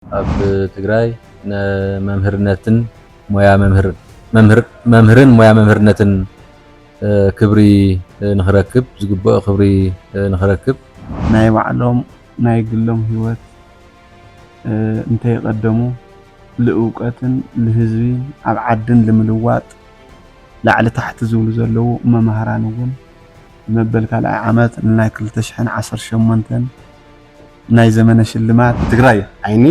ኣብ ትግራይ መምህርነትን ሞያ መምህርን ሞያ መምህርነትን ክብሪ ንኽረክብ ዝግበኦ ክብሪ ንኽረክብ ናይ ባዕሎም ናይ ግሎም ህይወት እንተይቀደሙ ልእውቀትን ልህዝብን ኣብ ዓድን ልምልዋጥ ላዕሊ ታሕቲ ዝብሉ ዘለው መምህራን እውን መበል ካልኣይ ዓመት ናይ 2018 ናይ ዘመነ ሽልማት ትግራይ ዓይኒ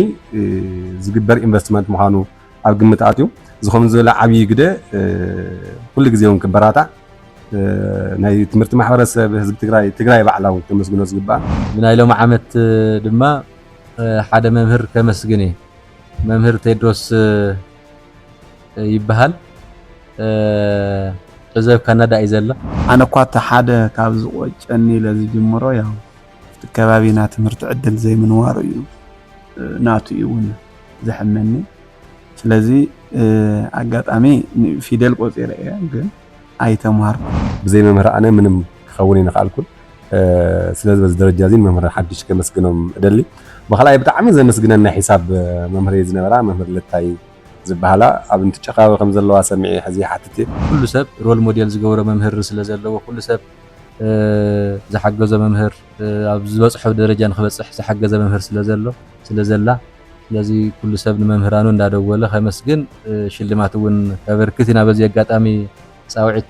ዝግበር ኢንቨስትመንት ምዃኑ ኣብ ግምት ኣትዩ ዝኸም ዝበለ ዓብይ ግደ ኩሉ ግዜ እውን ክበራታዕ ናይ ትምህርቲ ማሕበረሰብ ህዝቢ ትግራይ ባዕላው ተመስግኖ ዝግባእ ብናይ ሎሚ ዓመት ድማ ሓደ መምህር ከመስግን መምህር ቴድሮስ ይበሃል ዕዘብ ካናዳ እዩ ዘሎ ኣነ እኳ ሓደ ካብ ዝቆጨኒ ለዝጅምሮ ያው ከባቢና ትምህርቲ ዕድል ዘይምንዋሩ እዩ ናቱ እውን ዝሕመኒ ስለዚ ኣጋጣሚ ፊደል ቆፂረ እየ ግን ኣይተማሃርኩ ብዘይ መምህር ኣነ ምንም ክኸውን ይንኽኣልኩን ስለዚ በዚ ደረጃ እዚ መምህር ሓድሽ ከመስግኖም እደሊ ብኻልኣይ ብጣዕሚ ዘመስግነና ሒሳብ መምህር ዝነበራ መምህር ለታይ ዝበሃላ ኣብ እንትጨኻዊ ከም ዘለዋ ሰሚዒ ሕዚ ሓትት ኩሉ ሰብ ሮል ሞዴል ዝገብሮ መምህር ስለ ዘለዎ ኩሉ ሰብ ዝሓገዘ መምህር ኣብ ዝበፅሖ ደረጃ ንክበፅሕ ዝሓገዘ መምህር ስለዘላ ስለዚ ኩሉ ሰብ ንመምህራኑ እንዳደወለ ከመስግን ሽልማት እውን ከበርክት ኢና በዚ ኣጋጣሚ ፃውዒት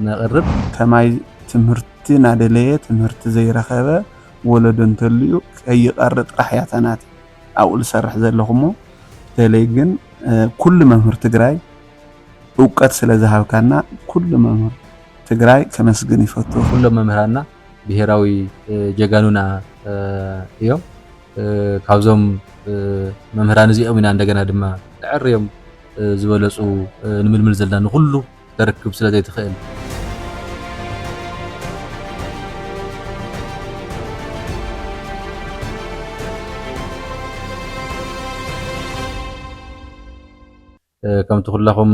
ነቕርብ ከማይ ትምህርቲ ናደለየ ትምህርቲ ዘይረኸበ ወለዶ እንተልዩ ከይቐሪ ጥራሕ እያ ተናት ኣብኡ ዝሰርሕ ዘለኹሞ ተለይ ግን ኩሉ መምህር ትግራይ እውቀት ስለ ዝሃብካና ኩሉ መምህር ትግራይ ከመስግን ይፈቱ ኩሎም መምህራንና ብሄራዊ ጀጋኑና እዮም ካብዞም መምህራን እዚኦም ኢና እንደገና ድማ ዕርዮም ዝበለፁ ንምልምል ዘለና ንኩሉ ተረክብ ስለ ዘይትኽእል ከምቲ ኩላኹም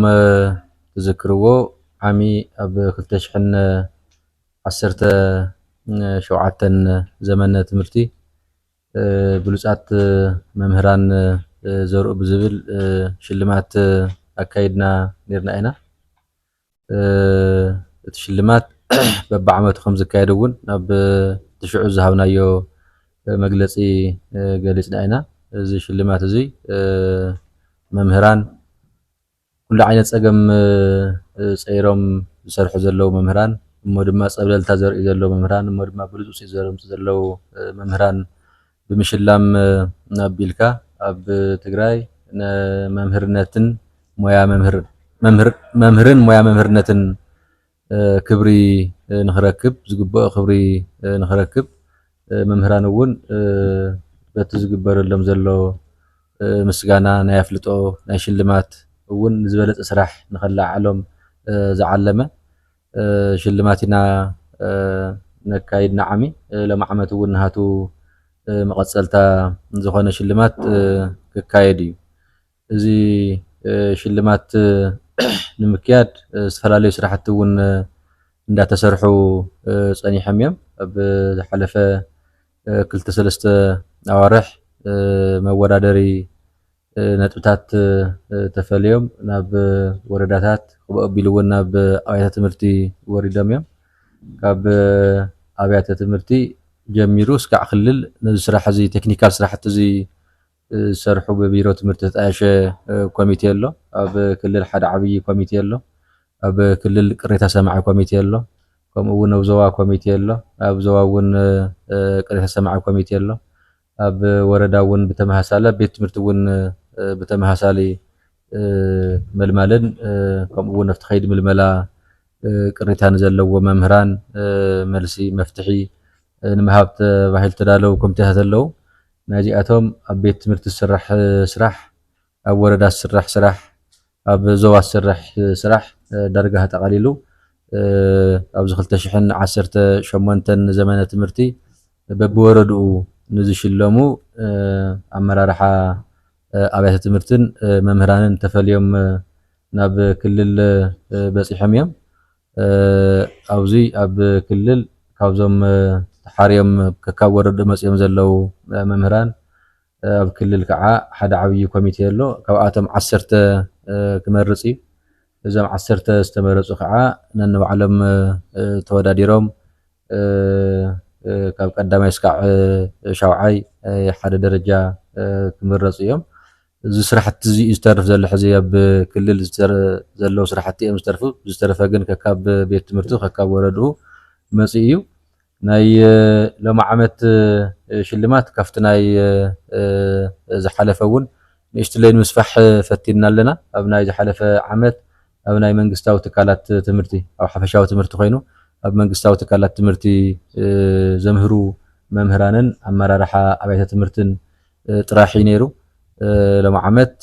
ትዝክርዎ ዓሚ ኣብ 2017 ዘመነ ትምህርቲ ብሉፃት መምህራን ዘርኡ ብዝብል ሽልማት ኣካይድና ነርና ኢና እቲ ሽልማት በብዓመቱ ከም ዝካየድ እውን ናብ ትሽዑ ዝሃብናዮ መግለፂ ገሊፅና ኢና እዚ ሽልማት እዚ መምህራን ኩሉ ዓይነት ፀገም ፀይሮም ዝሰርሑ ዘለው መምህራን እሞ ድማ ፀብለልታ ዘርኢ ዘለው መምህራን እሞ ድማ ብሉፅ ውፅኢት ዘምፅኡ ዘለው መምህራን ብምሽላም ኣቢልካ ኣብ ትግራይ መምህርነትን መምህርን ሞያ መምህርነትን ክብሪ ንኽረክብ ዝግበኦ ክብሪ ንኽረክብ መምህራን እውን በቲ ዝግበረሎም ዘሎ ምስጋና ናይ ኣፍልጦ ናይ ሽልማት እውን ዝበለፀ ስራሕ ንኸላዓሎም ዝዓለመ ሽልማት ኢና ነካይድና ዓሚ ሎሚ ዓመት እውን ናሃቱ መቐፀልታ ዝኾነ ሽልማት ክካየድ እዩ እዚ ሽልማት ንምክያድ ዝተፈላለዩ ስራሕቲ እውን እንዳተሰርሑ ፀኒሖም እዮም ኣብ ዝሓለፈ 2-3 ኣዋርሕ መወዳደሪ ነጥብታት ተፈልዮም ናብ ወረዳታት ከምኡ ኣቢሉ እውን ናብ ኣብያተ ትምህርቲ ወሪዶም እዮም ካብ ኣብያተ ትምህርቲ ጀሚሩ እስካዕ ክልል ነዚ ስራሕ እዚ ቴክኒካል ስራሕቲ እዚ ዝሰርሑ ብቢሮ ትምህርቲ ተጣየሸ ኮሚቴ ኣሎ ኣብ ክልል ሓደ ዓብይ ኮሚቴ ኣሎ ኣብ ክልል ቅሬታ ሰማዒ ኮሚቴ ኣሎ ከምኡ እውን ኣብ ዞባ ኮሚቴ ኣሎ ኣብ ዞባ እውን ቅሬታ ሰማዒ ኮሚቴ ኣሎ ኣብ ወረዳ እውን ብተመሳሳሊ ቤት ትምህርቲ እውን ብተመሳሳሊ መልማልን ከምኡ እውን ኣብቲ ከይዲ ምልመላ ቅሬታ ንዘለዎ መምህራን መልሲ መፍትሒ ንምሃብ ተባሂሉ ተዳለው ኮሚቴታት ኣለው ናይዚኣቶም ኣብ ቤት ትምህርቲ ዝስራሕ ስራሕ ኣብ ወረዳ ዝስራሕ ስራሕ ኣብ ዞባ ዝስራሕ ስራሕ ዳርጋ ተቐሊሉ ኣብዚ 2018 ዘመነ ትምህርቲ በብወረድኡ ንዝሽለሙ ኣመራርሓ ኣብያተ ትምህርትን መምህራንን ተፈልዮም ናብ ክልል በፂሖም እዮም ኣብዚ ኣብ ክልል ካብዞም ተሓርዮም ከካብ ወረዳ መፅኦም ዘለው መምህራን ኣብ ክልል ከዓ ሓደ ዓብይ ኮሚቴ ኣሎ ካብኣቶም 10 ክመርጽ እዩ እዞም 10 ዝተመረጹ ከዓ ነንባዕሎም ተወዳዲሮም ካብ ቀዳማይ እስካዕ ሻውዓይ ሓደ ደረጃ ክምረጹ እዮም እዚ ስራሕቲ እዚ ዝተርፍ ዘሎ ሕዚ ኣብ ክልል ዘሎ ስራሕቲ እዮም ዝተርፉ ዝተረፈ ግን ከካብ ቤት ትምህርቲ ከካብ ወረድኡ መጽ እዩ ናይ ሎማ ዓመት ሽልማት ካፍቲ ናይ ዝሓለፈውን ንእሽተለይ ምስፋሕ ፈቲና ኣለና ኣብ ናይ ዝሓለፈ ዓመት ኣብ ናይ መንግስታዊ ትካላት ትምህርቲ ኣብ ሓፈሻዊ ትምህርቲ ኮይኑ ኣብ መንግስታዊ ትካላት ትምህርቲ ዘምህሩ መምህራንን ኣመራርሓ ኣብያተ ትምህርትን ጥራሕ ነይሩ ሎማ ዓመት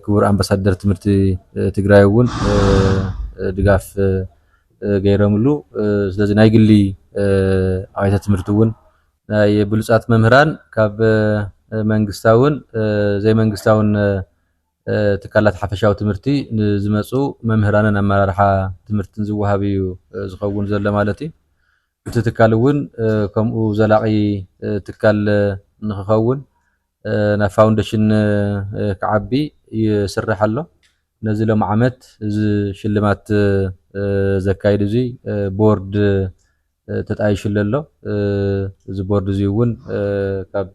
ክቡር ኣምባሳደር ትምህርቲ ትግራይ እውን ድጋፍ ገይረምሉ ስለዚ ናይ ግሊ ኣብያተ ትምህርቲ እውን ናይ ብሉጻት መምህራን ካብ መንግስታውን ዘይመንግስታውን ትካላት ሓፈሻዊ ትምህርቲ ንዝመጹ መምህራንን ኣመራርሓ ትምህርትን ዝወሃብ እዩ ዝኸውን ዘሎ ማለት እዩ እቲ ትካል እውን ከምኡ ዘላቂ ትካል ንኽኸውን ናይ ፋውንዴሽን ክዓቢ ይስራሕ ኣሎ ነዚ ሎም ዓመት እዚ ሽልማት ዘካይድ እዚ ቦርድ ተጣይሽሉ ኣሎ እዚ ቦርድ እዚ እውን ካብ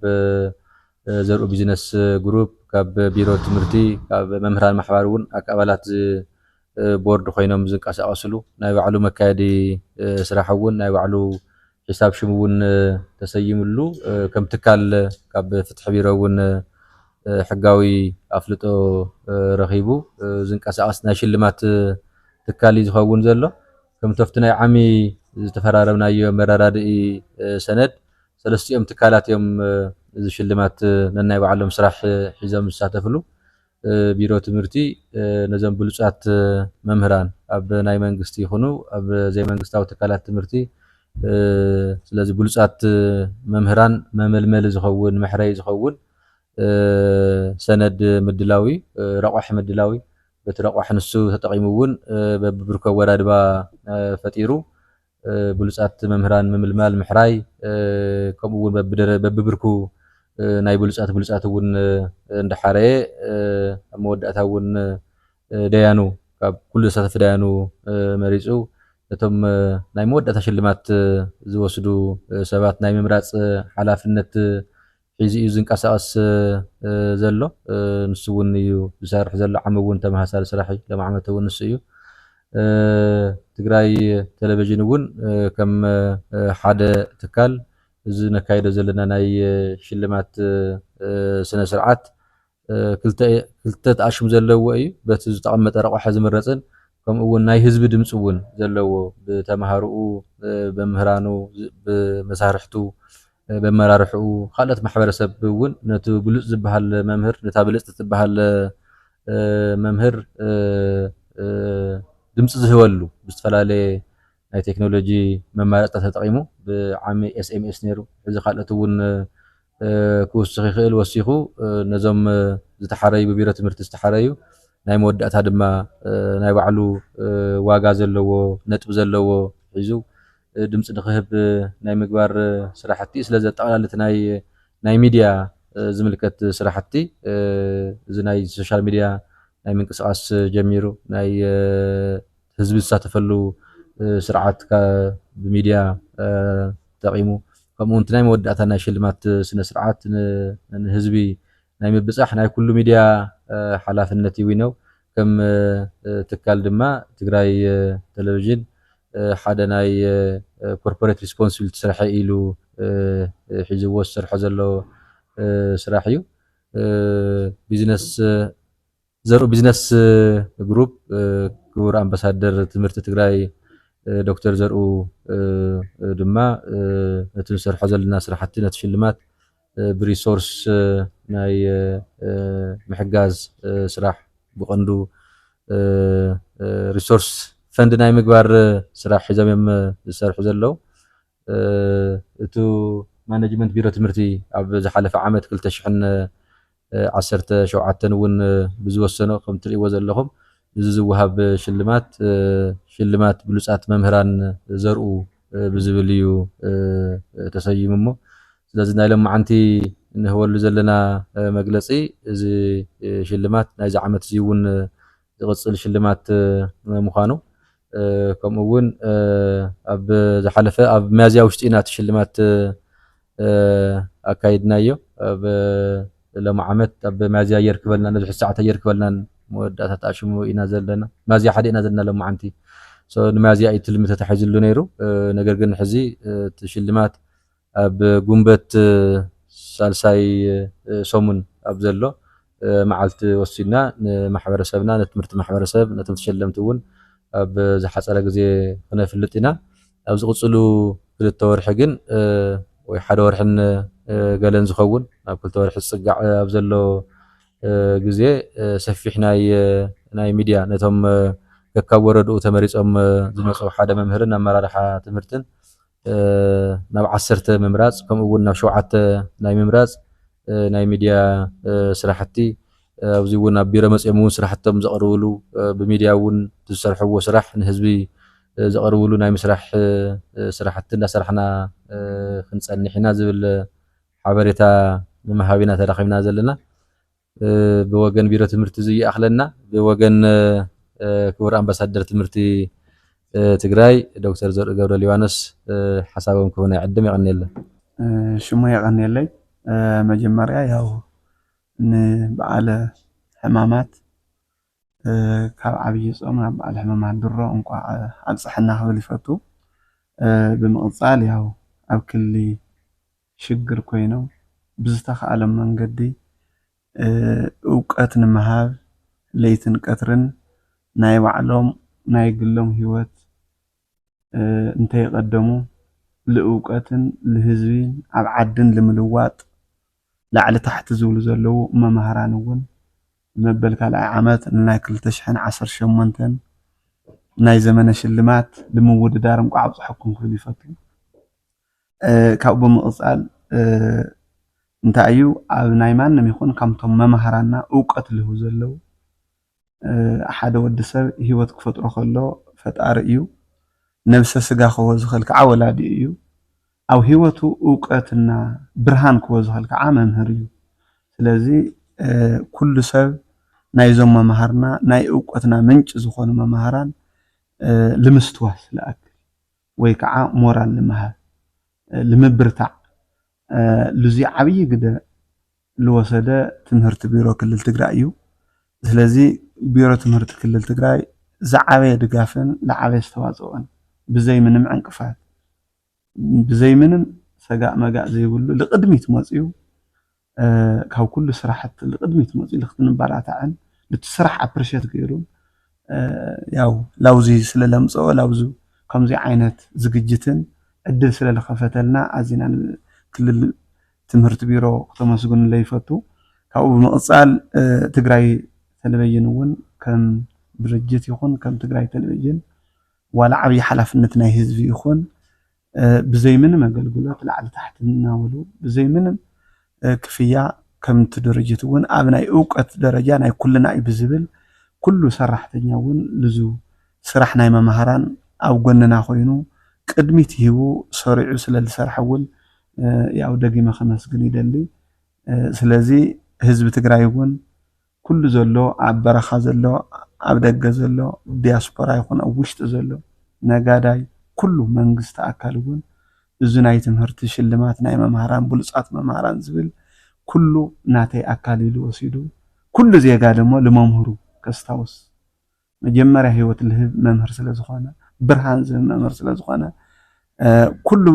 ዘርኡ ቢዝነስ ግሩፕ ካብ ቢሮ ትምህርቲ ካብ መምህራን ማሕበር እውን ኣባላት ቦርድ ኮይኖም ዝንቀሳቀስሉ ናይ ባዕሉ መካየዲ ስራሕ እውን ናይ ባዕሉ ሒሳብ ሽሙ እውን ተሰይምሉ ከም ትካል ካብ ፍትሒ ቢሮ እውን ሕጋዊ ኣፍልጦ ረኺቡ ዝንቀሳቀስ ናይ ሽልማት ትካል ዝኸውን ዘሎ ከም ተፍቲ ናይ ዓሚ ዝተፈራረምናዮ መራዳድኢ ሰነድ ሰለስቲኦም ትካላት እዮም እዚ ሽልማት ነናይ ባዕሎም ስራሕ ሒዞም ዝሳተፍሉ ቢሮ ትምህርቲ ነዞም ብሉጻት መምህራን ኣብ ናይ መንግስቲ ይኹኑ ኣብ ዘይመንግስታዊ ትካላት ትምህርቲ ስለዚ ብሉጻት መምህራን መመልመሊ ዝኸውን መሕረይ ዝኸውን ሰነድ ምድላዊ ረቋሕ ምድላዊ በቲ ረቋሕ ንሱ ተጠቂሙ እውን በብብርኮ ወራድባ ፈጢሩ ብሉጻት መምህራን ምምልማል ምሕራይ ከምኡ እውን በብብርኩ ናይ ብሉጻት እውን እንደሓረየ ኣብ መወዳእታ እውን ደያኑ ካብ ኩሉ ዝሳተፈ ደያኑ መሪጹ እቶም ናይ መወዳእታ ሽልማት ዝወስዱ ሰባት ናይ ምምራጽ ሓላፍነት ሒዙ እዩ ዝንቀሳቀስ ዘሎ ንሱ እውን እዩ ዝሰርሕ ዘሎ ዓመ እውን ተመሳሳሊ ስራሕ እዩ ሎም ዓመት እውን ንሱ እዩ ትግራይ ቴሌቪዥን እውን ከም ሓደ ትካል እዚ ነካይዶ ዘለና ናይ ሽልማት ስነ ስርዓት ክልተ ተኣሽሙ ዘለዎ እዩ በቲ ዝተቐመጠ ረቋሕ ዝምረጽን ከምኡ እውን ናይ ህዝቢ ድምፂ እውን ዘለዎ ብተማሃሩኡ በምህራኑ ብመሳርሕቱ በመራርሕኡ ካልኦት ማሕበረሰብ እውን ነቲ ብሉጽ ዝበሃል መምህር ነታ ብልጽቲ ትበሃል መምህር ድምፂ ዝህበሉ ብዝተፈላለየ ናይ ቴክኖሎጂ መማረፅታት ተጠቂሙ ብዓሚ ኤስኤምኤስ ነይሩ እዚ ካልኦት እውን ክውስኽ ይኽእል ወሲኹ ነዞም ዝተሓረዩ ብቢሮ ትምህርቲ ዝተሓረዩ ናይ መወዳእታ ድማ ናይ ባዕሉ ዋጋ ዘለዎ ነጥቢ ዘለዎ ሒዙ ድምፂ ንክህብ ናይ ምግባር ስራሕቲ ስለዚ ኣጠቃላልቲ ናይ ሚድያ ዝምልከት ስራሕቲ እዚ ናይ ሶሻል ሚድያ ናይ ምንቅስቃስ ጀሚሩ ናይ ህዝቢ ዝሳተፈሉ ስርዓት ብሚድያ ተጠቂሙ ከምኡ እውን ናይ መወዳእታ ናይ ሽልማት ስነ ስርዓት ንህዝቢ ናይ ምብፃሕ ናይ ኩሉ ሚድያ ሓላፍነት ይዊነው ከም ትካል ድማ ትግራይ ቴሌቪዥን ሓደ ናይ ኮርፖሬት ሪስፖንሲቢሊቲ ስራሕ ኢሉ ሒዝዎ ዝሰርሖ ዘሎ ስራሕ እዩ ቢዝነስ ዘርኡ ቢዝነስ ግሩፕ ክቡር ኣምባሳደር ትምህርቲ ትግራይ ዶክተር ዘርኡ ድማ ነቲ ንሰርሖ ዘለና ስራሕቲ ነቲ ሽልማት ብሪሶርስ ናይ ምሕጋዝ ስራሕ ብቐንዱ ሪሶርስ ፈንድ ናይ ምግባር ስራሕ ሒዞም እዮም ዝሰርሑ ዘለው እቲ ማኔጅመንት ቢሮ ትምህርቲ ኣብ ዝሓለፈ ዓመት 2017 እውን ብዝወሰኖ ከም ትርእይዎ ዘለኹም እዚ ዝወሃብ ሽልማት ብሉጻት መምህራን ዘርኡ ብዝብል እዩ ተሰይሙ እሞ ስለዚ ናይ ሎማዓንቲ ንህበሉ ዘለና መግለጺ እዚ ሽልማት ናይዚ ዓመት እዚ እውን ዝቕጽል ሽልማት ምዃኑ ከምኡ እውን ኣብ ዝሓለፈ ኣብ ሚያዝያ ውሽጢ ኢና እቲ ሽልማት ኣካይድናዮ ኣብ ሎሚ ዓመት ኣብ ሚያዝያ የርክበልና ነዚ ሰዓት የርክበልናን መወዳእታ ኣሽሙ ኢና ዘለና ሚያዝያ ሓደ ኢና ዘለና ሎሚ ዓንቲ ንሚያዝያ እዩ ትልሚ ተታሒዙሉ ነይሩ ነገር ግን ሕዚ እቲ ሽልማት ኣብ ጉንበት ሳልሳይ ሰሙን ኣብ ዘሎ መዓልቲ ወሲድና ንማሕበረሰብና ነትምህርቲ ማሕበረሰብ ነቶም ተሸለምቲ እውን ኣብ ዝሓፀረ ግዜ ክነፍልጥ ኢና ኣብ ዝቕፅሉ 2 ወርሒ ግን ወይ ሓደ ወርሕን ገለን ዝኸውን ኣብ 2 ወርሒ ዝፅጋዕ ኣብ ዘሎ ግዜ ሰፊሕ ናይ ሚድያ ነቶም ከካብ ወረድኡ ተመሪፆም ዝመፁ ሓደ መምህርን ኣመራርሓ ትምህርትን ናብ 10 ምምራፅ ከምኡ እውን ናብ 7 ናይ ምምራፅ ናይ ሚድያ ስራሕቲ ኣብዚ እውን ኣብ ቢሮ መፅኦም እውን ስራሕቶም ዘቕርብሉ ብሚድያ እውን ዝሰርሕዎ ስራሕ ንህዝቢ ዘቕርብሉ ናይ ምስራሕ ስራሕቲ እንዳሰርሕና ክንፀንሕ ኢና ዝብል ሓበሬታ ንምሃቢና ተራኺብና ዘለና ብወገን ቢሮ ትምህርቲ ዝይኣኽለና ብወገን ክቡር ኣምባሳደር ትምህርቲ ትግራይ ዶክተር ዘርኡ ገብረ ሊባኖስ ሓሳቦም ክሆነ ይዕድም ይቀኒየለ ሽሙ ይቀኒየለይ መጀመርያ ያው ንበዓለ ሕማማት ካብ ዓብይ ጾም ናብ በዓለ ሕማማት ድሮ እንኳዕ ኣብፅሕና ክብል ይፈቱ ብምቕፃል ያው ኣብ ክሊ ሽግር ኮይኖም ብዝተኸኣሎም መንገዲ እውቀት ንምሃብ ለይትን ቀትርን ናይ ባዕሎም ናይ ግሎም ህይወት እንተይቀደሙ ለእውቀትን ለህዝብን ኣብ ዓድን ንምልዋጥ ላዕሊ ታሕቲ ዝብሉ ዘለው መምህራን እውን መበል ካልኣይ ዓመት ናይ 2018 ናይ ዘመነ ሽልማት ንምውድዳር እንኳዕ ኣብፅሕኩም ክብል ይፈቱ ካብኡ ብምቕፃል እንታይ እዩ ኣብ ናይ ማንም ይኹን ከምቶም መምህራንና እውቀት ልህቡ ዘለው ሓደ ወዲ ሰብ ህይወት ክፈጥሮ ከሎ ፈጣሪ እዩ ነብሰ ስጋ ክህቦ ዝኽእል ከዓ ወላዲ እዩ ኣብ ህይወቱ እውቀትና ብርሃን ክህቦ ዝኽእል ከዓ መምህር እዩ ስለዚ ኩሉ ሰብ ናይዞም መምህራንና ናይ እውቀትና ምንጭ ዝኾኑ መምህራን ልምስትዋስ ለኣክል ወይ ከዓ ሞራል ንምሃብ ንምብርታዕ ልዚ ዓብይ ግደ ልወሰደ ትምህርቲ ቢሮ ክልል ትግራይ እዩ ስለዚ ቢሮ ትምህርቲ ክልል ትግራይ ዝዓበየ ድጋፍን ዝዓበየ ዝተዋፅኦን ብዘይ ምንም ዕንቅፋት ብዘይ ምንም ሰጋእ መጋእ ዘይብሉ ልቅድሚት መፅዩ ካብ ኩሉ ስራሕቲ ልቅድሚት መፅዩ ልክትንባራታዕን ልትስራሕ ኣፕሪሼት ገይሩ ያው ላውዚ ስለለምፅኦ ላውዚ ከምዚ ዓይነት ዝግጅትን ዕድል ስለለኸፈተልና ኣዚና ክልል ትምህርቲ ቢሮ ክተመስግኑ ለይፈቱ ካብኡ ብምቕፃል ትግራይ ቴሌቪዥን እውን ከም ድርጅት ይኹን ከም ትግራይ ቴሌቪዥን ዋላ ዓብይ ሓላፍነት ናይ ህዝቢ ይኹን ብዘይ ምንም ኣገልግሎት ላዕሊ ታሕቲ እናበሉ ብዘይ ምንም ክፍያ ከምቲ ድርጅት እውን ኣብ ናይ እውቀት ደረጃ ናይ ኩልና እዩ ብዝብል ኩሉ ሰራሕተኛ እውን ልዙ ስራሕ ናይ መምህራን ኣብ ጎንና ኮይኑ ቅድሚት ሂቡ ሰሪዑ ስለዝሰርሐ እውን ያው ደጊመ ከመስግን ይደሊ ስለዚ ህዝቢ ትግራይ እውን ኩሉ ዘሎ ኣብ በረኻ ዘሎ ኣብ ደገ ዘሎ ዲያስፖራ ይኹን ኣብ ውሽጢ ዘሎ ነጋዳይ ኩሉ መንግስቲ ኣካል እውን እዚ ናይ ትምህርቲ ሽልማት ናይ መምህራን ብሉፃት መምህራን ዝብል ኩሉ ናተይ ኣካል ኢሉ ወሲዱ ኩሉ ዜጋ ደሞ ለመምህሩ ከስታውስ መጀመርያ ህይወት ልህብ መምህር ስለዝኾነ ብርሃን ዝህብ መምህር ስለዝኾነ ኩሉ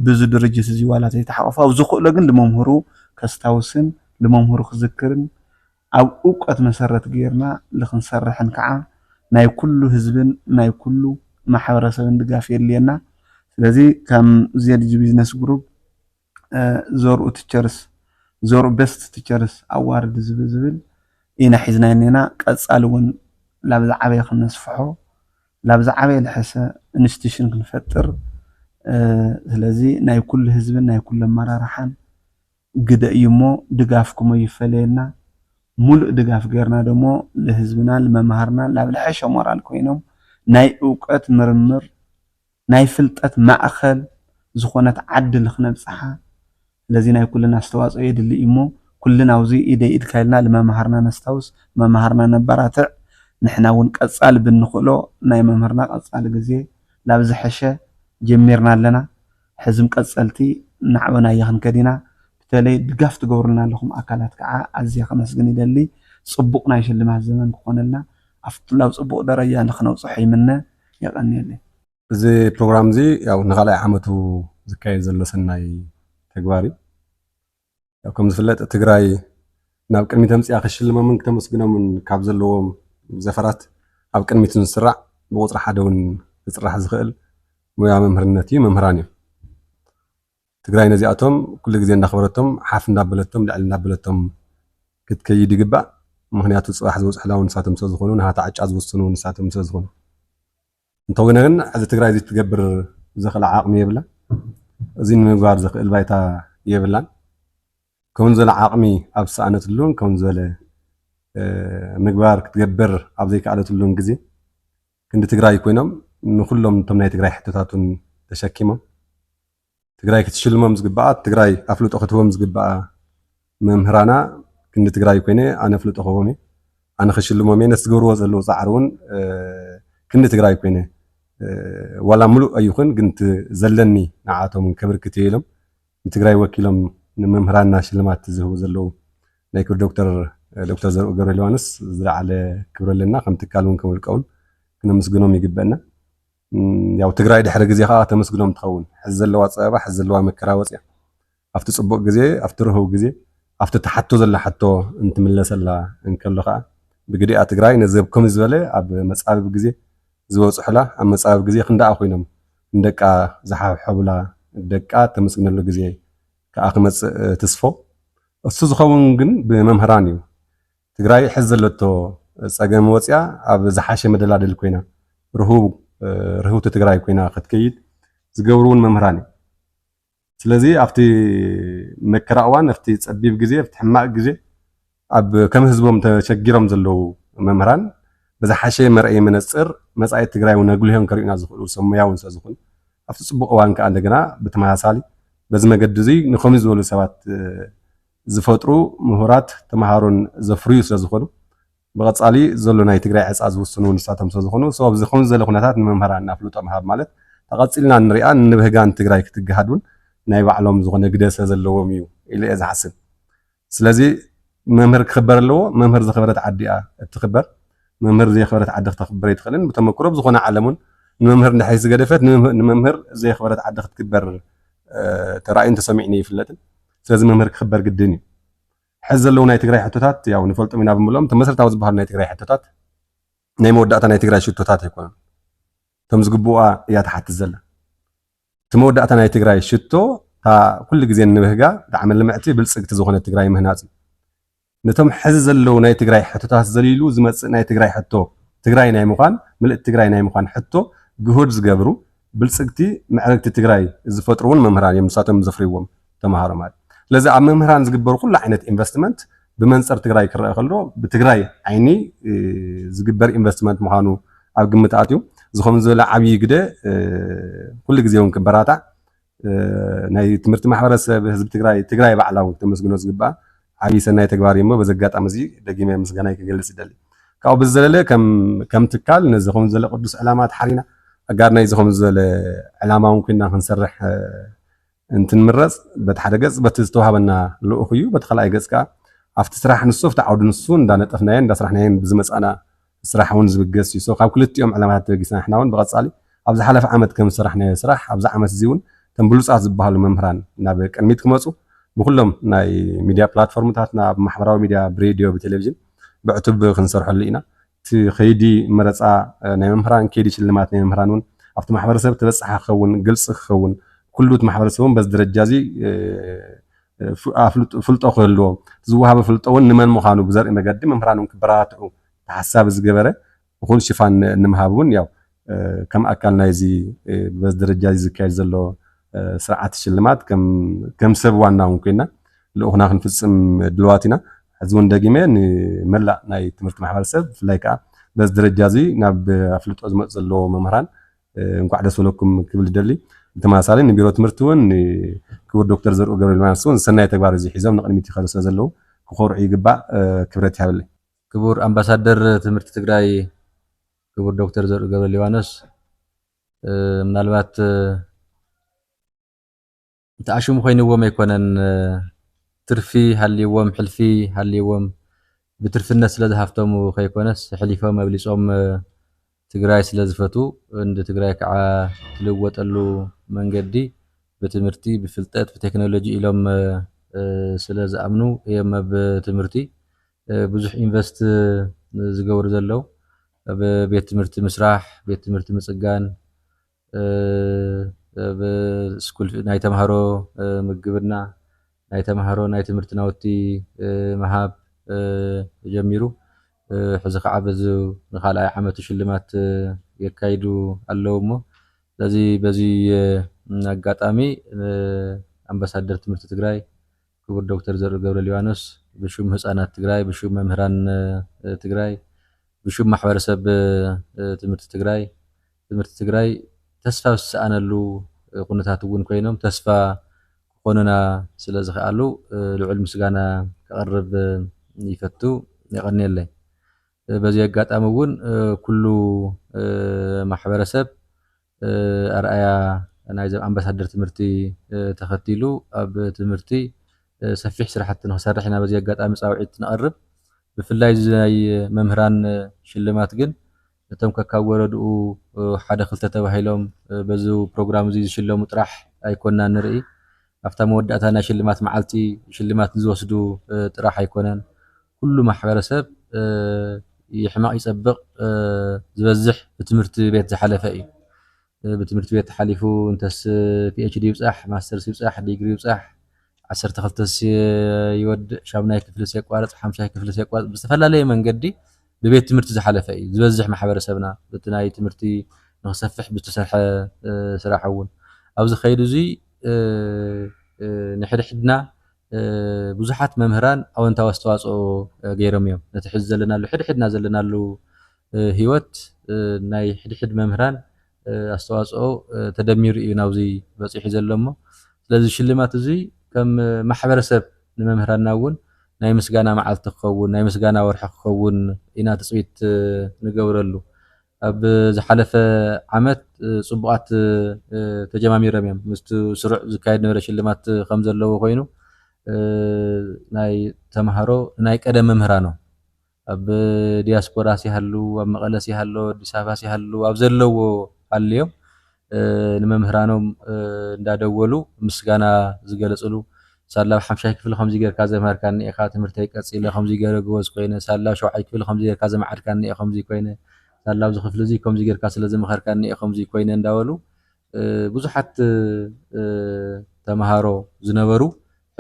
ብዙ ድርጅት እዚ ዋላ ዘይተሓቆፈ ኣብ ዝኽእሎ ግን ለመምህሩ ከስታውስን ለመምህሩ ክዝክርን ኣብ እውቀት መሰረት ጌርና ልክንሰርሕን ከዓ ናይ ኩሉ ህዝብን ናይ ኩሉ ማሕበረሰብን ድጋፍ የድልየና ስለዚ ከም ዜድጂ ቢዝነስ ግሩፕ ዞርኡ ቲቸርስ ዞርኡ ቤስት ቲቸርስ ኣዋርድ ዝብል ኢና ሒዝና ነና ቀፃሊ እውን ላብዛ ዓበየ ክነስፍሖ ላብዛ ዓበየ ልሕሰ ኢንስቲትዩሽን ክንፈጥር ስለዚ ናይ ኩሉ ህዝብን ናይ ኩሉ ኣመራርሓን ግደ እዩ እሞ ድጋፍኩም ይፈለየና ሙሉእ ድጋፍ ጌርና ደሞ ለህዝብና ለመምህርና ላብ ልሕሸ ሞራል ኮይኖም ናይ እውቀት ምርምር ናይ ፍልጠት ማእኸል ዝኾነት ዓዲ ልኽነብፅሓ ስለዚህ ናይ ኩልና አስተዋጽኦ የድሊ እሞ ኩልና ውዚ ኢደ ኢድ ካይልና ለመምሃርና ነስታውስ መምሃርና ነባራትዕ ንሕና እውን ቀጻል ብንኽእሎ ናይ መምህርና ቀጻል ግዜ ላብ ዝሐሸ ጀሚርና ኣለና ሕዝም ቀጸልቲ ናዕበና ይኽንከዲና በተለይ ድጋፍ ትገብሩልና ኣለኹም ኣካላት ከዓ ኣዝያ ከመስግን ይደሊ ጽቡቕ ናይ ሽልማት ዘመን ክኾነልና ኣፍትላው ጽቡቕ ደረጃ ንኽነውጽሖ ይምነ የቀኒየለ እዚ ፕሮግራም እዚ ያው ንኻልኣይ ዓመቱ ዝካየድ ዘሎ ሰናይ ተግባር እዩ ያው ከም ዝፍለጥ ትግራይ ናብ ቅድሚት ተምፅያ ክሽልሞምን ክተመስግኖምን ካብ ዘለዎም ዘፈራት ኣብ ቅድሚት ዝስራዕ ብቁፅሪ ሓደ እውን ክፅራሕ ዝኽእል ሞያ መምህርነት እዩ መምህራን እዮም ትግራይ ነዚኣቶም ኩሉ ግዜ እንዳኽበረቶም ሓፍ እንዳበለቶም ልዕሊ እንዳበለቶም ክትከይድ ይግባእ ምክንያቱ ፅባሕ ዝወፅእ ሕላውን ንሳቶም ስለ ዝኾኑ ናሃታ ዓጫ ዝውስኑ ንሳቶም ስለ ዝኾኑ እንተኾነ ግን ሕዚ ትግራይ እዚ ትገብር ዝኽእል ዓቕሚ የብላ እዚ ንምግባር ዝኽእል ባይታ የብላን ከምኡ ዝበለ ዓቕሚ ኣብ ዝሰኣነትሉን ከምኡ ዝበለ ምግባር ክትገብር ኣብ ዘይከኣለትሉን ግዜ ክንዲ ትግራይ ኮይኖም ንኩሎም እቶም ናይ ትግራይ ሕቶታቱን ተሸኪሞም ትግራይ ክትሽልሞም ዝግባኣ ትግራይ ኣፍልጦ ክትቦም ዝግባኣ መምህራና ክንዲ ትግራይ ኮይነ ኣነ ፍልጦ ክቦም እየ ኣነ ክሽልሞም እየ ነቲ ዝገብርዎ ዘለዉ ፃዕሪ እውን ክንዲ ትግራይ ኮይነ ዋላ ሙሉእ ኣይኹን ግን ዘለኒ ንዓቶም ከብርክት ኢሎም ንትግራይ ወኪሎም ንመምህራንና ሽልማት ዝህቡ ዘለዉ ናይ ክብሪ ዶክተር ዘርኡ ገብረ ሊባኖስ ዝለዓለ ክብሪ ኣለና ከም ትካል እውን ከም ውልቀውን ክነመስግኖም ይግበአና ያው ትግራይ ድሕሪ ግዜ ከዓ ተመስግኖም ትኸውን ሕዚ ዘለዋ ፀበባ ሕዚ ዘለዋ መከራ ወፅያ ኣብቲ ፅቡቅ ግዜ ኣብቲ ርህው ግዜ ኣብቲ ተሓቶ ዘላ ሓቶ እንትምለሰላ እንከሎ ከዓ ብግዲኣ ትግራይ ነዚ ከምዚ ዝበለ ኣብ መፃበቢ ግዜ ዝበፅሑላ ኣብ መፃበቢ ግዜ ክንደኣ ኮይኖም ንደቃ ዝሓብሐቡላ ደቃ ተመስግነሉ ግዜ ከዓ ክመፅእ ትስፎ እሱ ዝኸውን ግን ብመምህራን እዩ ትግራይ ሕዚ ዘለቶ ፀገም ወፅያ ኣብ ዝሓሸ መደላደል ኮይና ርህውቲ ትግራይ ኮይና ክትከይድ ዝገብሩውን መምህራን እዩ ስለዚ ኣብቲ መከራ እዋን ኣብቲ ፀቢብ ግዜ ኣብቲ ሕማቅ ግዜ ኣብ ከም ህዝቦም ተሸጊሮም ዘለዉ መምህራን ብዝሓሸ መርአይ መነፅር መጻኢ ትግራይ እውን ኣጉልሆም ከሪኡና ዝኽእሉ ሰብ ሞያውን ስለ ዝኾኑ ኣብቲ ፅቡቅ እዋን ከዓ እንደገና ብተመሳሳሊ በዚ መገዲ እዚ ንከምዚ ዝበሉ ሰባት ዝፈጥሩ ምሁራት ተምሃሮን ዘፍርዩ ስለ ዝኾኑ ብቐፃሊ ዘሎ ናይ ትግራይ ዕፃ ዝውስኑ ንሳቶም ስለ ዝኾኑ ሰው ኣብዚ ከምዚ ዘለ ኩነታት ንመምህራን ኣፍልጦ ምሃብ ማለት ተቐፂልና ንሪኣ ንብህጋን ትግራይ ክትገሃድ እውን ናይ ባዕሎም ዝኾነ ግደ ስለ ዘለዎም እዩ ኢለ እየ ዝሓስብ ስለዚ መምህር ክኽበር ኣለዎ መምህር ዝኽበረት ዓዲ እያ እትኽበር መምህር ዘይኽበረት ዓዲ ክተኽበር ኣይትኽእልን ብተመክሮ ብዝኾነ ዓለም እውን ንመምህር እንድሕር ዝገደፈት ንመምህር ዘይኽበረት ዓዲ ክትግበር ተራእዩን ተሰሚዕኒ ይፍለጥን ስለዚ መምህር ክኽበር ግድን እዩ ሕዚ ዘለዉ ናይ ትግራይ ሕቶታት ያው ንፈልጦም ኢና ብምሎም ተመሰረታዊ ዝበሃሉ ናይ ትግራይ ሕቶታት ናይ መወዳእታ ናይ ትግራይ ሽቶታት ኣይኮኑን እቶም ዝግብኣ እያ ተሓትት ዘላ እቲ መወዳእታ ናይ ትግራይ ሽቶ ኩሉ ግዜ ንብህጋ ዳዕመ ልምዕቲ ብልፅግቲ ዝኾነ ትግራይ ምህናፅ እዩ ነቶም ሕዚ ዘለዉ ናይ ትግራይ ሕቶታት ዘሊሉ ዝመፅእ ናይ ትግራይ ሕቶ ትግራይ ናይ ምዃን ምልእቲ ትግራይ ናይ ምዃን ሕቶ ግሁድ ዝገብሩ ብልፅግቲ ምዕርግቲ ትግራይ ዝፈጥሩ እውን መምህራን እዮም ንሳቶም ዘፍርይዎም ተምሃሮ ማለት ስለዚ ኣብ መምህራን ዝግበሩ ኩሉ ዓይነት ኢንቨስትመንት ብመንፅር ትግራይ ክረአ ከሎ ብትግራይ ዓይኒ ዝግበር ኢንቨስትመንት ምዃኑ ኣብ ግምት ኣትዩ ዝኸም ዝበለ ዓብዪ ግደ ኩሉ ግዜ እውን ክበራታዕ ናይ ትምህርቲ ማሕበረሰብ ህዝቢ ትግራይ ባዕላ እውን ክተመስግኖ ዝግባእ ዓብዪ ሰናይ ተግባር እዩ እሞ በዚ ኣጋጣሚ እዚ ደጊመ ምስጋናይ ክገልፅ ይደሊ ካብኡ ብዝዘለለ ከም ትካል ነዚ ከምዚ ዝበለ ቅዱስ ዕላማ ተሓሪና ኣጋርናይ ዝኸም ዝበለ ዕላማ እውን ኮይና ክንሰርሕ እንትንምረፅ በቲ ሓደ ገፅ በቲ ዝተዋሃበና ልኡኽ እዩ በቲ ካልኣይ ገፅ ከዓ ኣብቲ ስራሕ ንሱ ኣብቲ ዓውዲ ንሱ እንዳነጠፍናየን እንዳስራሕናየን ብዝመፃና ስራሕ እውን ዝብገስ እዩ ካብ ክልቲኦም ዕላማታት ተበጊስና ንሕና እውን ብቐፃሊ ኣብ ዝሓለፈ ዓመት ከም ዝሰራሕናዮ ስራሕ ኣብዚ ዓመት እዚ እውን እቶም ብሉፃት ዝበሃሉ መምህራን ናብ ቅድሚት ክመፁ ብኩሎም ናይ ሚድያ ፕላትፎርምታት ናብ ማሕበራዊ ሚድያ ብሬድዮ ብቴሌቭዥን ብዕቱብ ክንሰርሐሉ ኢና እቲ ከይዲ መረፃ ናይ መምህራን ከይዲ ሽልማት ናይ መምህራን እውን ኣብቲ ማሕበረሰብ ተበፃሒ ክኸውን ግልፂ ክኸውን ኩሉ እቲ ማሕበረሰብ እውን በዚ ደረጃ እዚ ፍልጦ ክህልዎ ዝወሃበ ፍልጦ እውን ንመን ምዃኑ ብዘርኢ መገዲ መምህራን እውን ክበራትዑ ተሓሳቢ ዝገበረ ብኩሉ ሽፋን ንምሃብ እውን ያው ከም ኣካል ናይዚ በዚ ደረጃ እዚ ዝካየድ ዘሎ ስርዓት ሽልማት ከም ሰብ ዋና እውን ኮይና ልኡኽና ክንፍፅም ድልዋት ኢና ሕዚ እውን ደጊመ ንመላእ ናይ ትምህርቲ ማሕበረሰብ ብፍላይ ከዓ በዚ ደረጃ እዚ ናብ ኣፍልጦ ዝመፁ ዘለዎ መምህራን እንኳዕ ደስ በለኩም ክብል ይደሊ ብተመሳሳሊ ንቢሮ ትምህርቲ እውን ክቡር ዶክተር ዘርኡ ገብረልማንስ እውን ሰናይ ተግባር እዚ ሒዞም ንቅድሚት ይኸዱ ስለ ዘለዉ ክኮርዑ ይግባእ ክብረት ይሃብለይ ክቡር ኣምባሳደር ትምህርቲ ትግራይ ክቡር ዶክተር ዘርኡ ገብረልማንስ ምናልባት ተኣሽሙ ኮይንዎም ኣይኮነን ትርፊ ሃልይዎም ሕልፊ ሃልይዎም ብትርፍነት ስለ ዝሃፍተሙ ከይኮነስ ሕሊፎም ኣብሊፆም ትግራይ ስለ ዝፈቱ እንደ ትግራይ ከዓ ትልወጠሉ መንገዲ በትምህርቲ ብፍልጠት ብቴክኖሎጂ ኢሎም ስለ ዝኣምኑ እዮም ኣብ ትምህርቲ ብዙሕ ኢንቨስት ዝገብሩ ዘለው ኣብ ቤት ትምህርቲ ምስራሕ ቤት ትምህርቲ ምፅጋን ስኩል ናይ ተምሃሮ ምግብና ናይ ተምሃሮ ናይ ትምህርቲ ናውቲ መሃብ ጀሚሩ ሕዚ ከዓ በዚ ንኻልኣይ ዓመቱ ሽልማት የካይዱ ኣለዉ እሞ ስለዚ በዚ ኣጋጣሚ ኣምባሳደር ትምህርቲ ትግራይ ክቡር ዶክተር ዘርኡ ገብረልማንስ ብሹም ህፃናት ትግራይ ብሹም መምህራን ትግራይ ብሹም ማሕበረሰብ ትምህርቲ ትግራይ ተስፋ ዝሰኣነሉ ኩነታት እውን ኮይኖም ተስፋ ክኾኑና ስለ ዝኽኣሉ ልዑል ምስጋና ከቕርብ ይፈቱ ይቐኒየለይ በዚ ኣጋጣሚ እውን ኩሉ ማሕበረሰብ ኣርኣያ ናይ ኣምባሳደር ትምህርቲ ተኸቲሉ ኣብ ትምህርቲ ሰፊሕ ስራሕቲ ንክሰርሕ ኢና በዚ ኣጋጣሚ ፃውዒት ንቐርብ ብፍላይ ናይ መምህራን ሽልማት ግን እቶም ከካብ ወረድኡ ሓደ ክልተ ተባሂሎም በዚ ፕሮግራም እዚ ዝሽለሙ ጥራሕ ኣይኮንና ንርኢ ኣብታ መወዳእታ ናይ ሽልማት መዓልቲ ሽልማት ዝወስዱ ጥራሕ ኣይኮነን ኩሉ ማሕበረሰብ ይሕማቕ ይፀብቕ ዝበዝሕ ብትምህርቲ ቤት ዝሓለፈ እዩ ብትምህርቲ ቤት ሓሊፉ እንተስ PhD ይብፃሕ ማስተርስ ይብፃሕ ዲግሪ ይብፃሕ 12 ይወድእ ሻምናይ ክፍልስ የቋርፅ 5ይ ክፍልስ የቋርፅ ብዝተፈላለየ መንገዲ ብቤት ትምህርቲ ዝሓለፈ እዩ ዝበዝሕ ማሕበረሰብና በቲ ናይ ትምህርቲ ንክሰፍሕ ብዝተሰርሐ ስራሕ እውን ኣብዚ ከይዱ እዚ ንሕድሕድና ብዙሓት መምህራን ኣወንታዊ ኣስተዋፅኦ ገይሮም እዮም ነቲ ሕዚ ዘለናሉ ሕድሕድና ዘለናሉ ሂወት ናይ ሕድሕድ መምህራን ኣስተዋፅኦ ተደሚሩ እዩ ናብዚ በፂሑ ዘሎ እሞ ስለዚ ሽልማት እዚ ከም ማሕበረሰብ ንመምህራንና እውን ናይ ምስጋና መዓልቲ ክኸውን ናይ ምስጋና ወርሒ ክኸውን ኢና ትፅቢት ንገብረሉ ኣብ ዝሓለፈ ዓመት ፅቡቃት ተጀማሚሮም እዮም ምስቲ ስሩዕ ዝካየድ ነበረ ሽልማት ከም ዘለዎ ኮይኑ ናይ ተምሃሮ ናይ ቀደም መምህራኖም ኣብ ዲያስፖራ ሲሃሉ ኣብ መቐለ ሲሃሉ ኣዲስ ኣበባ ሲሃሉ ኣብ ዘለዎ ሃልዮም ንመምህራኖም እንዳደወሉ ምስጋና ዝገለፅሉ ሳላብ 5ይ ክፍሊ ከምዚ ጌርካ ዘምሃርካኒ ኢኻ ትምህርተይ ቀፂለ ከምዚ ገይረ ጎበዝ ኮይነ ሳላብ 7ይ ክፍሊ ከምዚ ጌርካ ዘማዓድካኒ ኢኻ ከምዚ ኮይነ ሳላብ ዚ ክፍሊ እዚ ከምዚ ጌርካ ስለ ዘምሃርካኒ ኢኻ ከምዚ ኮይነ እንዳበሉ ብዙሓት ተምሃሮ ዝነበሩ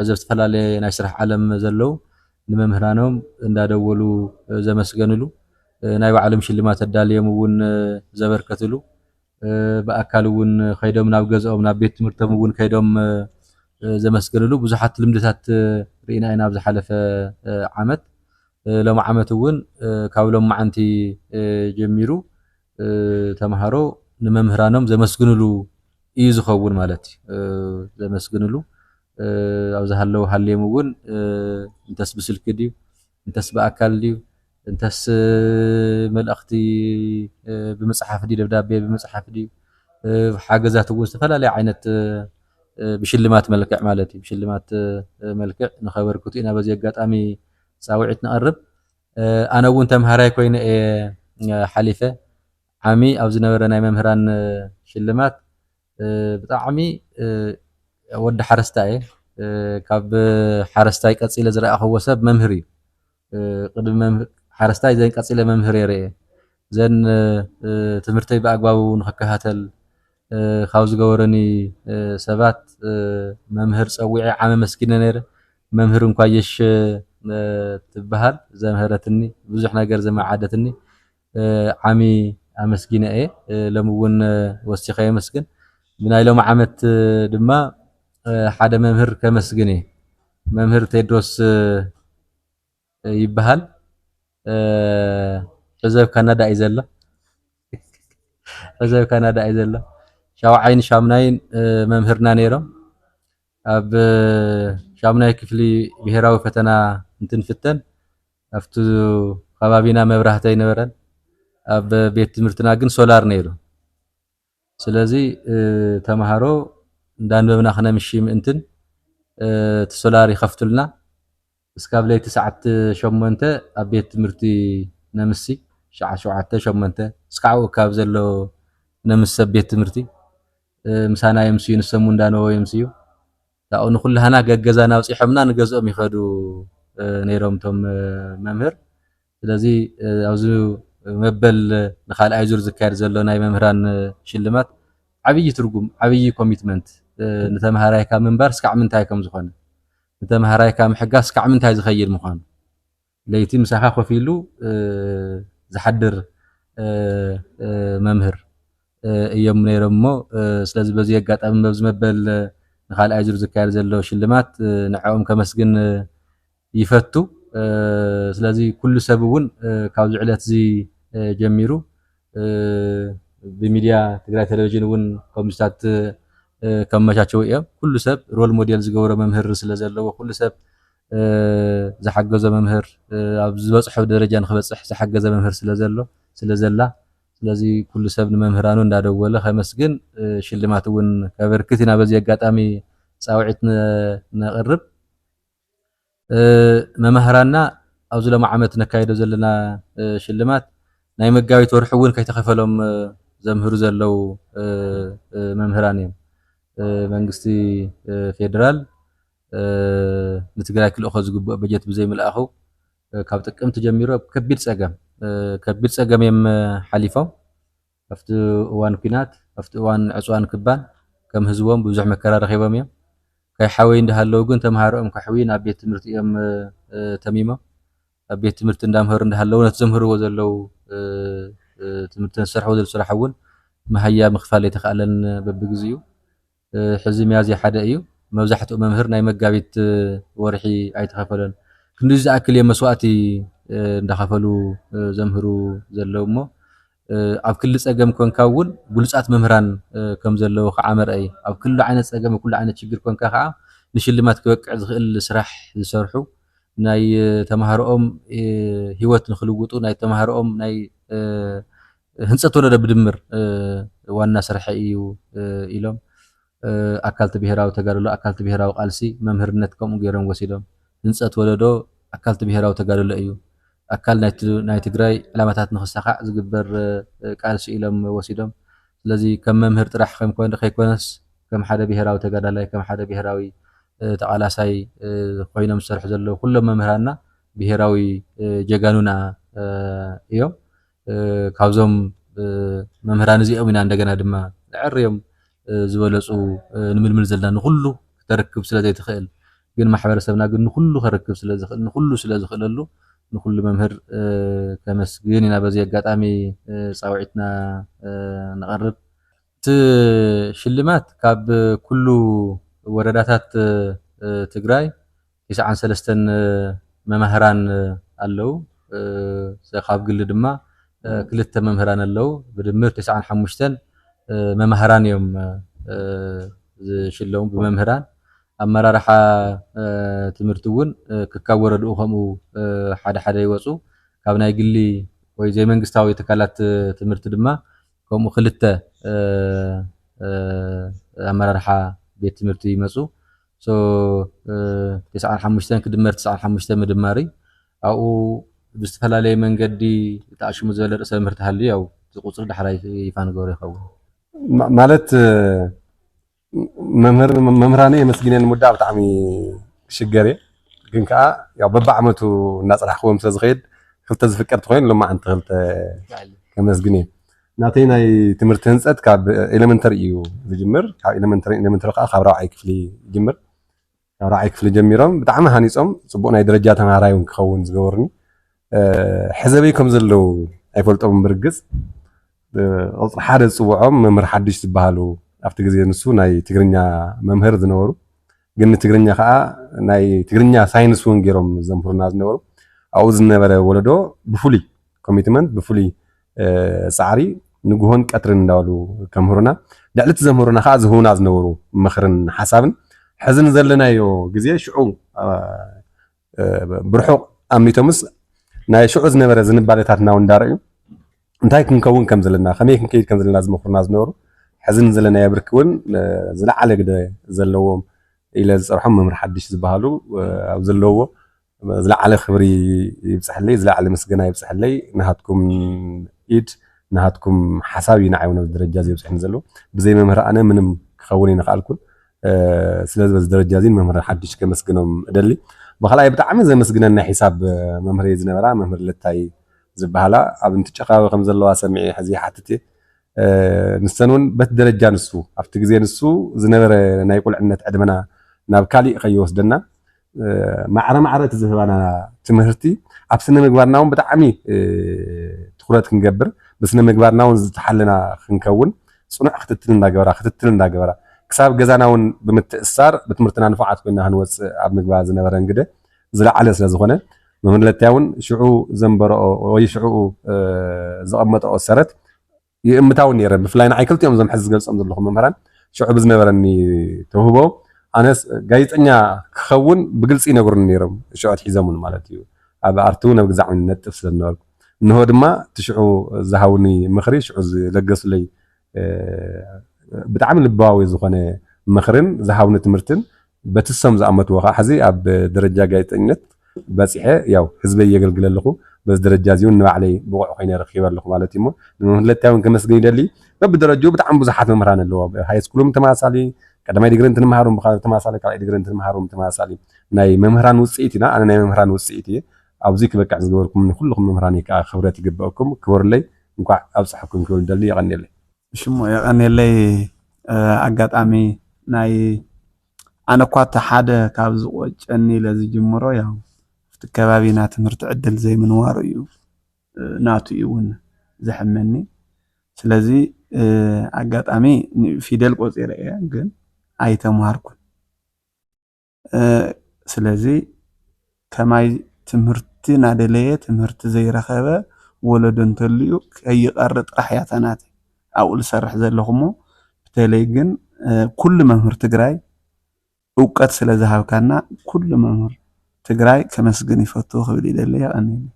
ሕዚ ዝተፈላለየ ናይ ስራሕ ዓለም ዘለው ንመምህራኖም እንዳደወሉ ዘመስገንሉ ናይ ባዕሎም ሽልማት ኣዳልዮም እውን ዘበርከትሉ ብኣካል እውን ከይዶም ናብ ገዝኦም ናብ ቤት ትምህርቶም እውን ከይዶም ዘመስገንሉ ብዙሓት ልምድታት ርኢና ኢና ኣብ ዝሓለፈ ዓመት ሎም ዓመት እውን ካብ ሎም መዓንቲ ጀሚሩ ተምሃሮ ንመምህራኖም ዘመስግንሉ እዩ ዝኸውን ማለት እዩ ዘመስግንሉ ኣብዚ ሃለው ሃልዮም እውን እንተስ ብስልኪ ድዩ እንተስ ብኣካል ድዩ እንተስ መልእኽቲ ብመፅሓፍ ድዩ ደብዳቤ ብመፅሓፍ ድዩ ሓገዛት እውን ዝተፈላለየ ዓይነት ብሽልማት መልክዕ ማለት እዩ ብሽልማት መልክዕ ንኸበርክቱ ኢና በዚ ኣጋጣሚ ፃውዒት ንቐርብ ኣነ እውን ተምሃራይ ኮይነ ሓሊፈ ዓሚ ኣብ ዝነበረ ናይ መምህራን ሽልማት ብጣዕሚ ወዲ ሓረስታይ ካብ ሓረስታይ ቀፂለ ዝረኣኽዎ ሰብ መምህር እዩ ቅድሚ ሓረስታይ ዘን ቀፂለ መምህር የርአ ዘን ትምህርተይ ብኣግባቡ ንክከታተል ካብ ዝገበረኒ ሰባት መምህር ፀዊዐ ዓመ መስኪነ ነይረ መምህር እንኳየሽ ትበሃል ዘምሃረትኒ ብዙሕ ነገር ዘመዓደትኒ ዓሚ ኣመስጊነ እየ ሎሚ እውን ወሲኸ የመስግን ብናይ ሎሚ ዓመት ድማ ሓደ መምህር ከመስግን እየ መምህር ቴድሮስ ይበሃል ሕዚ ኣብ ካናዳ እዩ ዘሎ ሕዚ ኣብ ካናዳ እዩ ዘሎ ሻውዓይን ሻምናይን መምህርና ነይሮም ኣብ ሻምናይ ክፍሊ ብሄራዊ ፈተና እንትንፍተን ኣብቲ ከባቢና መብራህቲ ኣይነበረን ኣብ ቤት ትምህርትና ግን ሶላር ነይሩ ስለዚ ተማሃሮ እንዳንበብና ክነምሺ ምእንትን እቲ ሶላር ይኸፍቱልና እስካብ ለይቲ ሰዓት 8 ኣብ ቤት ትምህርቲ ነምሲ ሸዓ 7 8 እስካብ ካብ ዘሎ ነምስ ቤት ትምህርቲ ምሳና የምስዩ ንሰሙ እንዳነው የምስዩ ታው ንኹልሃና ገገዛና ውፅሖምና ንገዝኦም ይኸዱ ነይሮም ቶም መምህር ስለዚ ኣብዙ መበል ንኻልኣይ ዙር ዝካየድ ዘሎ ናይ መምህራን ሽልማት ዓብይ ትርጉም ዓብይ ኮሚትመንት ንተማሃራይካ ምንባር ስካዕ ምንታይ ከም ዝኾነ ንተማሃራይካ ምሕጋዝ ስካዕ ምንታይ ዝኸይድ ምዃኑ ለይቲ ምሳኻ ኮፍ ኢሉ ዝሓድር መምህር እዮም ነይሮም እሞ ስለዚ በዚ ኣጋጣሚ በዚ መበል ንኻልኣይ ዙር ዝካየድ ዘሎ ሽልማት ንዕኦም ከመስግን ይፈቱ ስለዚ ኩሉ ሰብ እውን ካብዚ ዕለት እዚ ጀሚሩ ብሚድያ ትግራይ ቴሌቪዥን እውን ኮሚሽታት ከመቻቸው እዮም ኩሉ ሰብ ሮል ሞዴል ዝገብሮ መምህር ስለ ዘለዎ ኩሉ ሰብ ዝሓገዘ መምህር ኣብ ዝበፅሖ ደረጃ ንክበፅሕ ዝሓገዘ መምህር ስለ ዘላ ስለዚ ኩሉ ሰብ ንመምህራኑ እንዳደወለ ከመስግን ሽልማት እውን ከበርክት ኢና በዚ ኣጋጣሚ ፃውዒት ነቕርብ መምህራንና ኣብዚ ሎማ ዓመት ነካይዶ ዘለና ሽልማት ናይ መጋቢት ወርሒ እውን ከይተኸፈሎም ዘምህሩ ዘለው መምህራን እዮም መንግስቲ ፌደራል ንትግራይ ክልእኾ ዝግብኦ በጀት ብዘይምልኣኹ ካብ ጥቅምቲ ጀሚሮ ከቢድ ፀገም እዮም ሓሊፎም ኣብቲ እዋን ኩናት ኣብቲ እዋን ዕፅዋን ክባን ከም ህዝቦም ብዙሕ መከራ ረኺቦም እዮም ከይሓወይ እንዳሃለው ግን ተማሃሮኦም ከሕዊ ናብ ቤት ትምህርቲ እዮም ተሚሞም ኣብ ቤት ትምህርቲ እንዳምሃሩ እንዳሃለው ነቲ ዘምህርዎ ዘለው ትምህርቲ ዝሰርሕዎ ዘለው ስራሕ እውን መሃያ ምኽፋል የተኻኣለን በብግዚኡ ሕዚ ሚያዝያ ሓደ እዩ መብዛሕትኡ መምህር ናይ መጋቢት ወርሒ ኣይተኸፈለን ክንዲ ዝኣክል እዮም መስዋእቲ እንዳኸፈሉ ዘምህሩ ዘለው እሞ ኣብ ክሊ ፀገም ኮንካ እውን ብሉፃት መምህራን ከም ዘለው ከዓ መርአይ ኣብ ኩሉ ዓይነት ፀገም ኩሉ ዓይነት ችግር ኮንካ ከዓ ንሽልማት ክበቅዕ ዝኽእል ስራሕ ዝሰርሑ ናይ ተማሃሮኦም ሂወት ንኽልውጡ ናይ ተማሃሮኦም ናይ ህንፀት ወለዶ ብድምር ዋና ስራሕ እዩ ኢሎም ኣካልቲ ብሄራዊ ተጋድሎ ኣካልቲ ብሄራዊ ቃልሲ መምህርነት ከምኡ ገይሮም ወሲዶም ህንፀት ወለዶ ኣካልቲ ብሄራዊ ተጋድሎ እዩ ኣካል ናይ ትግራይ ዕላማታት ንኽሳኻዕ ዝግበር ቃልሲ ኢሎም ወሲዶም ስለዚ ከም መምህር ጥራሕ ከይኮነስ ከም ሓደ ብሄራዊ ተጋዳላይ ከም ሓደ ብሄራዊ ተቃላሳይ ኮይኖም ዝሰርሑ ዘለው ኩሎም መምህራንና ብሄራዊ ጀጋኑና እዮም ካብዞም መምህራን እዚኦም ኢና እንደገና ድማ ልዕርዮም ዝበለፁ ንምልምል ዘለና ንኩሉ ክተረክብ ስለዘይትኽእል ግን ማሕበረሰብና ግን ንኩሉ ከረክብ ስለዝኽእል ንኩሉ ስለዝኽእለሉ ንኩሉ መምህር ከመስግን ኢና በዚ ኣጋጣሚ ፃውዒትና ነቐርብ እቲ ሽልማት ካብ ኩሉ ወረዳታት ትግራይ 93 መምህራን ኣለው ካብ ግሊ ድማ 2 መምህራን ኣለው ብድምር 95 መምህራን እዮም ዝሽለሙ ብመምህራን ኣመራርሓ ትምህርቲ እውን ክካብ ወረድኡ ከምኡ ሓደ ሓደ ይወፁ ካብ ናይ ግሊ ወይ ዘይመንግስታዊ ትካላት ትምህርቲ ድማ ከምኡ 2 ኣመራርሓ ቤት ትምህርቲ ይመፁ 95 ክድመር 95 ምድማሪ ኣብኡ ብዝተፈላለየ መንገዲ ተኣሽሙ ዝበለ ርእሰ ትምህርቲ ሃልዩ ያው ዝቁፅር ዳሕራይ ይፋ ንገብሮ ይኸውን ማለት መምህራን የመስግነን ሙዳእ ብጣዕሚ ሽገር ግን ከዓ ያው በብዓመቱ እናፅናሕክዎም ስለዝኸይድ ክልተ ዝፍቀድ ኮይኑ ሎማዓንቲ ክልተ ከመስግን እየ ናተይ ናይ ትምህርቲ ህንፀት ካብ ኤሌመንተሪ እዩ ዝጅምር ካብ ኤሌመንተሪ ከዓ ካብ 4ይ ክፍሊ ይጅምር ካብ 4ይ ክፍሊ ጀሚሮም ብጣዕሚ ሃኒፆም ፅቡቅ ናይ ደረጃ ተምሃራይ እውን ክኸውን ዝገበሩኒ ሕዘበይ ከም ዘለው ኣይፈልጦም ብርግፅ ቁፅሪ ሓደ ዝፅውዖም መምህር ሓድሽ ዝበሃሉ ኣብቲ ግዜ ንሱ ናይ ትግርኛ መምህር ዝነበሩ ግን ትግርኛ ከዓ ናይ ትግርኛ ሳይንስ እውን ገይሮም ዘምህሩና ዝነበሩ ኣብኡ ዝነበረ ወለዶ ብፍሉይ ኮሚትመንት ብፍሉይ ፃዕሪ ንጉሆን ቀትርን እንዳሉ ከምሁሩና ልዕልቲ ዘምህሩና ከዓ ዝህቡና ዝነበሩ ምኽርን ሓሳብን ሕዝን ዘለናዮ ግዜ ሽዑ ብርሑቕ ኣሚቶምስ ናይ ሽዑ ዝነበረ ዝንባሌታትና እውን እንዳርአዩ እንታይ ክንከውን ከም ዘለና ከመይ ክንከይድ ከም ዘለና ዝመኽሩና ዝነበሩ ሕዝን ዘለናዮ ብርኪ እውን ዝለዓለ ግደ ዘለዎም ኢለ ዝፀርሖም መምህር ሓድሽ ዝበሃሉ ኣብ ዘለዎ ዝለዓለ ክብሪ ይብፅሕለይ ዝለዓለ ምስገና ይብፅሕለይ ናሃትኩም ኢድ ናሃትኩም ሓሳብ እዩ ንዓይ ኣብዚ ደረጃ እዚ ይብፅሕኒ ዘሎ ብዘይ መምህር ኣነ ምንም ክኸውን ይንኽኣልኩን ስለዚ በዚ ደረጃ እዚ መምህር ሓድሽ ከመስግኖም እደሊ ብኻልኣይ ብጣዕሚ ዘመስግነና ሒሳብ መምህር ዝነበራ መምህር ለታይ ዝበሃላ ኣብ እንትጨኻዊ ከም ዘለዋ ሰሚዒ ሕዚ ሓትት ንሰን እውን በቲ ደረጃ ንሱ ኣብቲ ግዜ ንሱ ዝነበረ ናይ ቁልዕነት ዕድመና ናብ ካሊእ ከይወስደና ማዕረ ማዕረ እቲ ዝህባና ትምህርቲ ኣብ ስነ ምግባርና እውን ብጣዕሚ ትኩረት ክንገብር ብስነ ምግባርና እውን ዝተሓለና ክንከውን ፅኑዕ ክትትል እንዳገበራ ክሳብ ገዛና እውን ብምትእሳር ብትምህርትና ንፉዓት ኮይና ክንወፅእ ኣብ ምግባር ዝነበረ እንግደ ዝለዓለ ስለ ዝኾነ መምህር ለታይ እውን ሽዑ ዘንበረኦ ወይ ሽዑ ዘቐመጠኦ ሰረት ይእምታውን ነይረ ብፍላይ ንዓይ ክልቲኦም እዞም ሕዚ ዝገልፆም ዘለኹም መምህራን ሽዑ ብዝነበረኒ ተውህቦ ኣነስ ጋዜጠኛ ክኸውን ብግልፂ ይነግሩኒ ነይሮም ሽዑት ሒዞምን ማለት እዩ ኣብ ኣርቲ እውን ኣብ ግዛዕ ነጥፍ ስለነበርኩ እንሆ ድማ እቲ ሽዑ ዝሃውኒ ምኽሪ ሽዑ ዝለገሱለይ ብጣዕሚ ልባዊ ዝኾነ ምኽርን ዝሃውኒ ትምህርትን በትሶም ዝኣመትዎ ከዓ ሕዚ ኣብ ደረጃ ጋዜጠኝነት በፂሐ ያው ህዝበይ የገልግል ኣለኹ በዚ ደረጃ እዚ እውን ንባዕለይ ብቑዕ ኮይነ ረኺበ ኣለኹ ማለት እዩ እሞ ንመምህር ለታይ እውን ከመስግን ይደሊ በብደረጅኡ ብጣዕሚ ብዙሓት መምህራን ኣለዎ ሃይስኩልም ተመሳሳሊ ቀዳማይ ዲግሪ እንትንመሃሩም ተመሳሳሊ ካልኣይ ዲግሪ እንትንመሃሩም ተመሳሳሊ ናይ መምህራን ውፅኢት ኢና ኣነ ናይ መምህራን ውፅኢት እየ ኣብዚ ክበቃዕ ዝገበርኩም ንኩልኩም መምህራን ከዓ ክብረት ይግበአኩም ክበርለይ እንኳዕ ኣብፅሐኩም ክብል ደሊ ይቐኒለይ ሽሙ የቐኒለይ ኣጋጣሚ ናይ ኣነ እኳ እቲ ሓደ ካብ ዝቆጨኒ ኢለ ዝጅምሮ ያው ኣብቲ ከባቢና ትምህርቲ ዕድል ዘይምንዋሩ እዩ ናቱ እዩ እውን ዘሕመኒ ስለዚ ኣጋጣሚ ፊደል ቆፂረ እየ ግን ኣይተምሃርኩን ስለዚ ከማይ ትምህርቲ ናደለየ ትምህርቲ ዘይረኸበ ወለዶ እንተልዩ ከይቐሪ ጥራሕ እያ ተናት ኣብኡ ዝሰርሕ ዘለኹሞ በተለይ ግን ኩሉ መምህር ትግራይ እውቀት ስለ ዝሃብካና ኩሉ መምህር ትግራይ ከመስግን ይፈቱ ክብል ይደለ ይቐኒለይ